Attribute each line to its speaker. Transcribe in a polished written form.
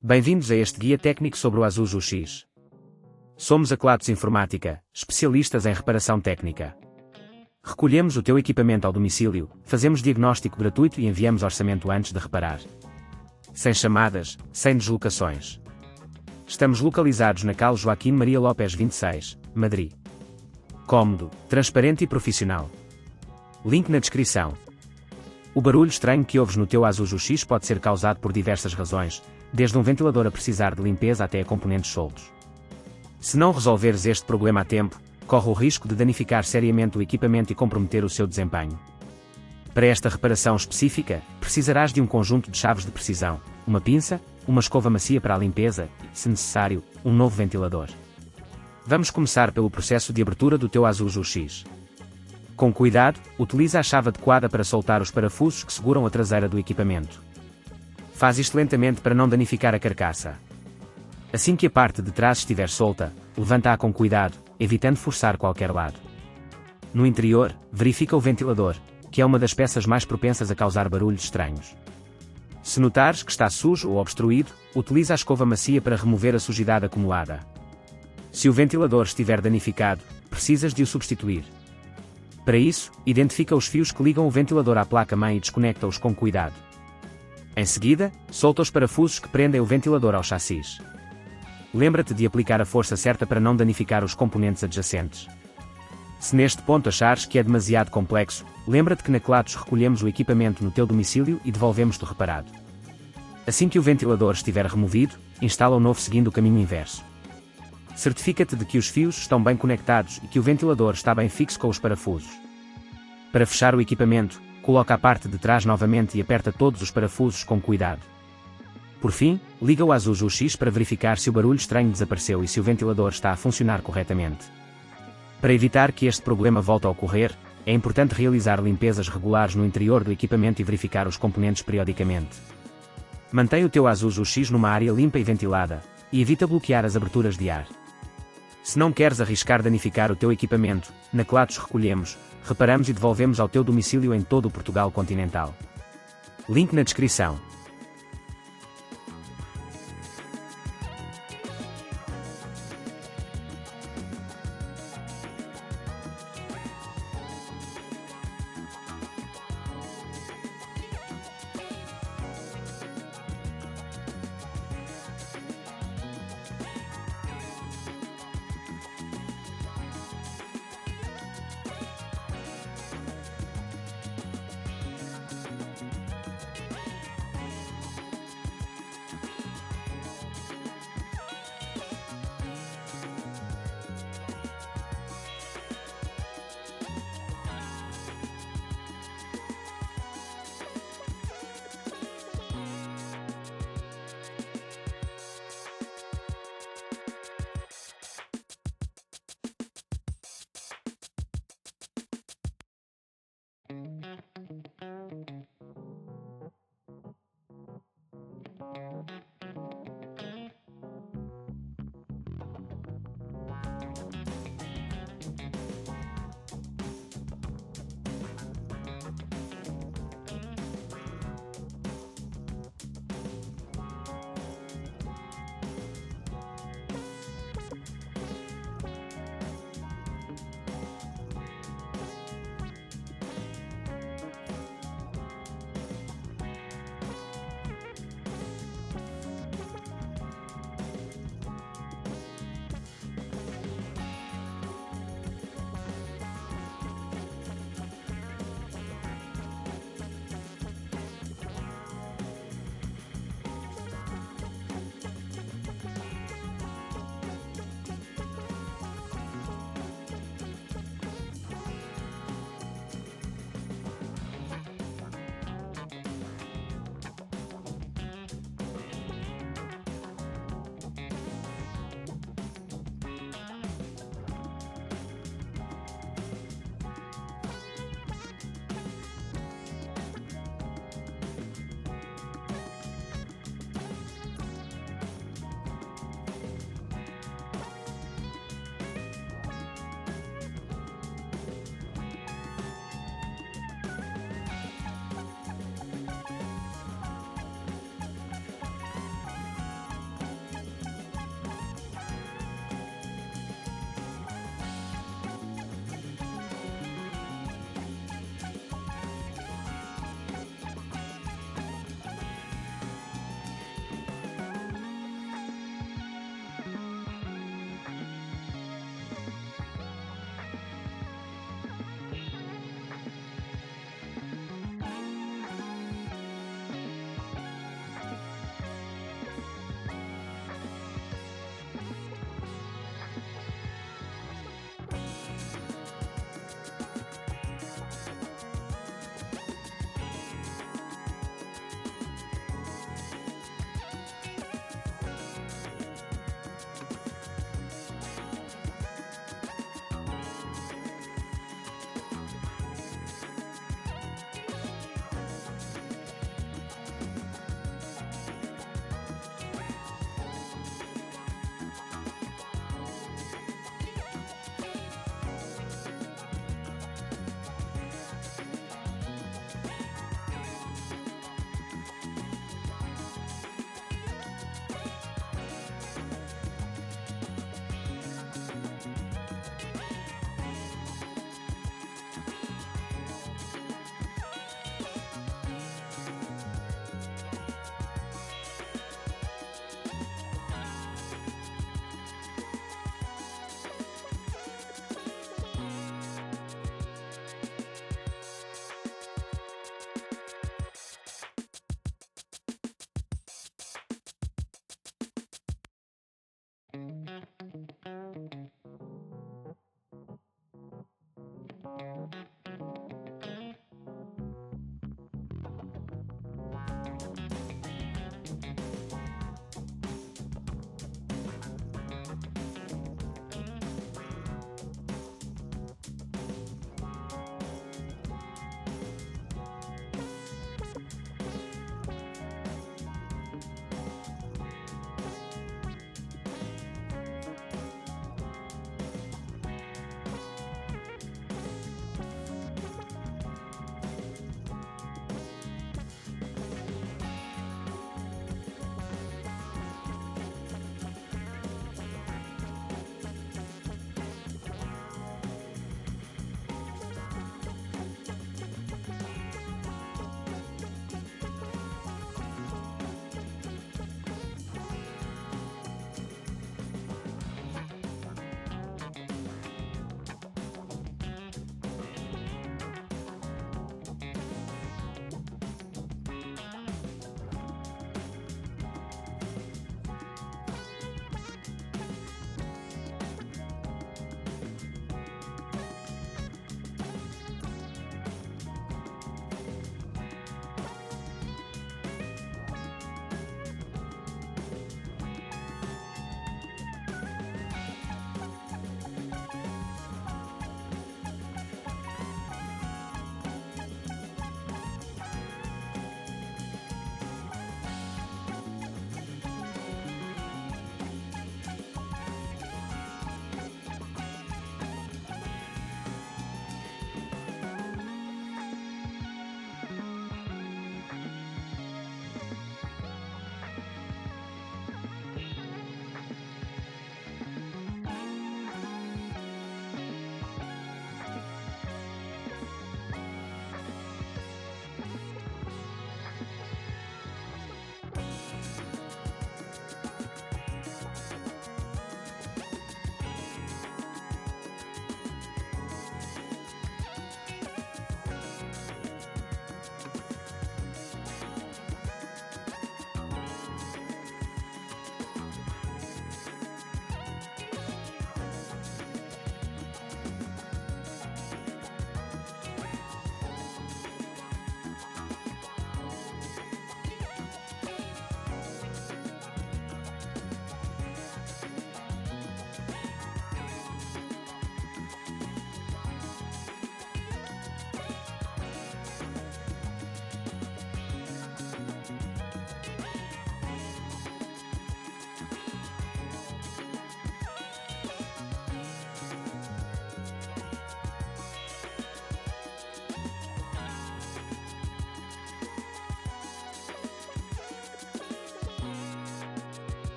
Speaker 1: Bem-vindos a este guia técnico sobre o Asus UX. Somos a Kelatos Informática, especialistas em reparação técnica. Recolhemos o teu equipamento ao domicílio, fazemos diagnóstico gratuito e enviamos orçamento antes de reparar. Sem chamadas, sem deslocações. Estamos localizados na Cal Joaquim Maria Lopes 26, Madrid. Cómodo, transparente e profissional. Link na descrição. O barulho estranho que ouves no teu Asus UX pode ser causado por diversas razões, desde um ventilador a precisar de limpeza até a componentes soltos. Se não resolveres este problema a tempo, corre o risco de danificar seriamente o equipamento e comprometer o seu desempenho. Para esta reparação específica, precisarás de um conjunto de chaves de precisão, uma pinça, uma escova macia para a limpeza e, se necessário, um novo ventilador. Vamos começar pelo processo de abertura do teu Asus UX. Com cuidado, utiliza a chave adequada para soltar os parafusos que seguram a traseira do equipamento. Faz isto lentamente para não danificar a carcaça. Assim que a parte de trás estiver solta, levanta-a com cuidado, evitando forçar qualquer lado. No interior, verifica o ventilador, que é uma das peças mais propensas a causar barulhos estranhos. Se notares que está sujo ou obstruído, utiliza a escova macia para remover a sujidade acumulada. Se o ventilador estiver danificado, precisas de o substituir. Para isso, identifica os fios que ligam o ventilador à placa-mãe e desconecta-os com cuidado. Em seguida, solta os parafusos que prendem o ventilador ao chassis. Lembra-te de aplicar a força certa para não danificar os componentes adjacentes. Se neste ponto achares que é demasiado complexo, lembra-te que na Kelatos recolhemos o equipamento no teu domicílio e devolvemos-te reparado. Assim que o ventilador estiver removido, instala o novo seguindo o caminho inverso. Certifica-te de que os fios estão bem conectados e que o ventilador está bem fixo com os parafusos. Para fechar o equipamento, coloca a parte de trás novamente e aperta todos os parafusos com cuidado. Por fim, liga o Asus UX para verificar se o barulho estranho desapareceu e se o ventilador está a funcionar corretamente. Para evitar que este problema volte a ocorrer, é importante realizar limpezas regulares no interior do equipamento e verificar os componentes periodicamente. Mantém o teu Asus UX numa área limpa e ventilada, e evita bloquear as aberturas de ar. Se não queres arriscar danificar o teu equipamento, na Kelatos recolhemos, reparamos e devolvemos ao teu domicílio em todo o Portugal continental. Link na descrição.